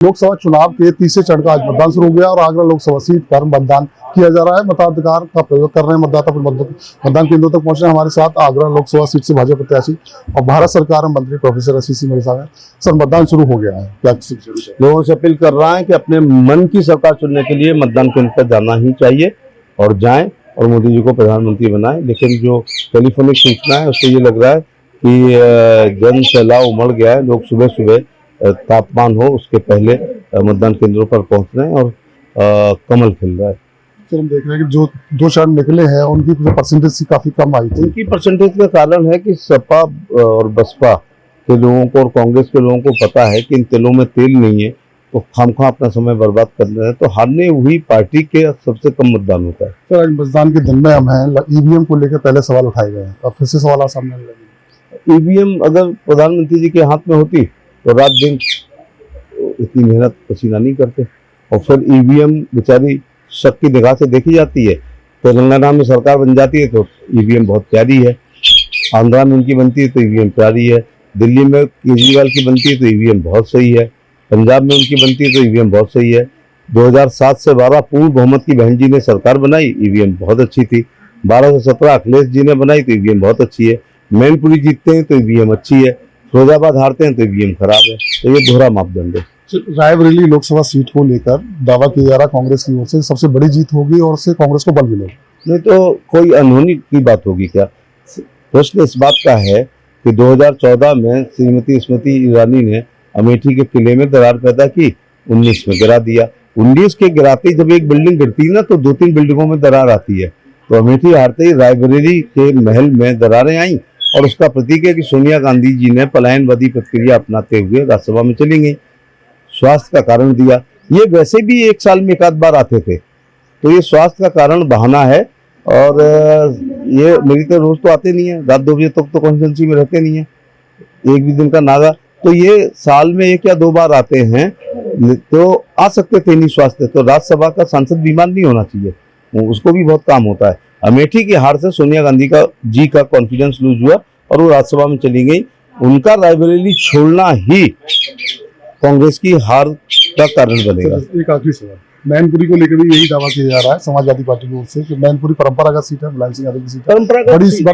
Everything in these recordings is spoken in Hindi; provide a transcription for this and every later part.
लोकसभा चुनाव के तीसरे चरण का आज मतदान शुरू हो गया और आगरा लोकसभा सीट पर मतदान किया जा रहा है। मताधिकार का प्रयोग कर रहे हैं मतदाता मतदान केंद्रों तक पहुंच रहे हैं। हमारे साथ आगरा लोकसभा सीट से भाजपा प्रत्याशी और भारत सरकार में मंत्री प्रोफेसर आशीष मेरे साथ हैं। सर, मतदान शुरू हो गया है, क्या लोगों से अपील कर रहा है कि अपने मन की सरकार चुनने के लिए मतदान केंद्र पर जाना ही चाहिए और जाएं और मोदी जी को प्रधानमंत्री बनाएं। लेकिन जो टेलीफोनिक सूचना है उससे ये लग रहा है कि जन सैलाब उमड़ गया है। लोग सुबह सुबह तापमान हो उसके पहले मतदान केंद्रों पर पहुंच रहे हैं और कमल खिल रहा है। सर, हम देख रहे हैं कि जो दो चरण निकले हैं उनकी परसेंटेज काफी कम आई थी। उनकी परसेंटेज का कारण है कि सपा और बसपा के लोगों को और कांग्रेस के लोगों को पता है कि इन तेलों में तेल नहीं है, तो खामखा अपना समय बर्बाद कर रहे हैं। तो हारने हुई पार्टी के सबसे कम मतदान होता है। सर, आज मतदान के दिन में हम हैं, ईवीएम को लेकर पहले सवाल उठाए गए हैं, अब फिर से सवाल सामने आने लगे। ईवीएम अगर प्रधानमंत्री जी के हाथ में होती तो रात दिन इतनी मेहनत पसीना नहीं करते। और फिर ईवीएम बेचारी शक की निगाह से देखी जाती है। तेलंगाना में सरकार बन जाती है तो ईवीएम बहुत प्यारी है, आंध्रा में उनकी बनती है तो ईवीएम प्यारी है, दिल्ली में केजरीवाल की बनती है तो ईवीएम बहुत सही है, पंजाब में उनकी बनती है तो ईवीएम बहुत सही है। 2007 से 12 पूर्ण बहुमत की बहन जी ने सरकार बनाई, ईवीएम बहुत अच्छी थी। 12 से 17 अखिलेश जी ने बनाई तो ईवीएम बहुत अच्छी है। मैनपुरी जीतते हैं तो ईवीएम अच्छी है, फिरोजाबाद हारते हैं तो ईवीएम खराब है। तो ये दोहरा मापदंड है। रायबरेली लोकसभा सीट को लेकर दावा किया जा रहा कांग्रेस की ओर से सबसे बड़ी जीत होगी और उससे कांग्रेस को बल मिलेगा। नहीं तो कोई अनहोनी की बात होगी क्या? प्रश्न इस बात का है कि 2014 में श्रीमती स्मृति ईरानी ने अमेठी के किले में दरार पैदा की, 19 में गिरा दिया। 19 के गिराते जब एक बिल्डिंग गिरती है ना तो 2-3 बिल्डिंगों में दरार आती है। तो अमेठी हारते ही रायबरेली के महल में दरारें आई और उसका प्रतीक है कि सोनिया गांधी जी ने पलायनवादी प्रतिक्रिया अपनाते हुए राज्यसभा में चली गई। स्वास्थ्य का कारण दिया, ये वैसे भी एक साल में एक आध बार आते थे, तो ये स्वास्थ्य का कारण बहाना है। और ये मेरी तो रोज तो आते नहीं है, रात 2 बजे तक तो कॉन्स्टिट्यूंसी में रहते नहीं है, एक भी दिन का नागा। तो ये साल में 1 या 2 बार आते हैं, तो आ सकते थे नहीं स्वास्थ्य। तो राज्यसभा का सांसद बीमार नहीं होना चाहिए, उसको भी बहुत काम होता है। अमेठी की हार से सोनिया गांधी का कॉन्फिडेंस लूज हुआ और वो राज्यसभा में चली गई। उनका रायबरेली छोड़ना ही कांग्रेस की हार का कारण बनेगा। एक आखिरी सवाल, मैनपुरी को लेकर भी यही दावा किया जा रहा है समाजवादी पार्टी की ओर से कि मैनपुरी परंपरागत सीट है, मुलायम सिंह यादव की सीट है।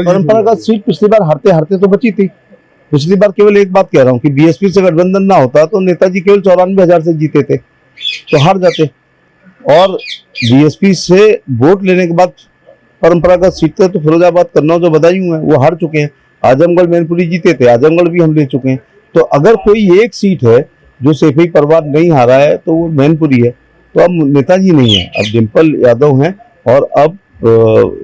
परंपरागत सीट पिछली बार हारते हारते तो बची थी। पिछली बार केवल एक बात कह रहा हूँ कि बीएसपी से गठबंधन ना होता तो नेताजी केवल 94,000 से जीते थे, तो हार जाते। और बीएसपी से वोट लेने के बाद परंपरागत सीट थे तो फिरोजाबाद, कन्नौज जो बदायूं है वो हार चुके हैं। आजमगढ़ मैनपुरी जीते थे, आजमगढ़ भी हम ले चुके हैं। तो अगर कोई एक सीट है जो सैफई परिवार नहीं हारा है तो वो मैनपुरी है। तो अब नेताजी नहीं है, अब डिम्पल यादव हैं और अब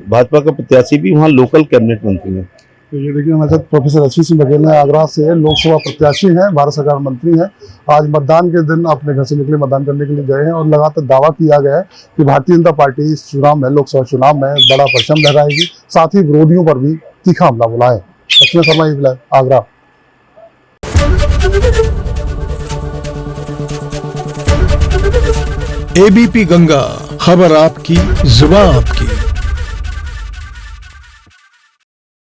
भाजपा के प्रत्याशी भी वहाँ लोकल कैबिनेट मंत्री हैं। तो ये देखिए, हमारे साथ प्रोफेसर आशीष बघेल हैं, आगरा से लोकसभा प्रत्याशी हैं, भारत सरकार मंत्री हैं। आज मतदान के दिन अपने घर से निकले, मतदान करने के लिए गए हैं और लगातार दावा किया गया है कि भारतीय जनता पार्टी इस चुनाव में, लोकसभा चुनाव में बड़ा परचम लहराएगी, साथ ही विरोधियों पर भी तीखा हमला बोला है। लक्ष्मण शर्मा, आगरा। एबीपी गंगा, खबर आपकी, जुबान आपकी।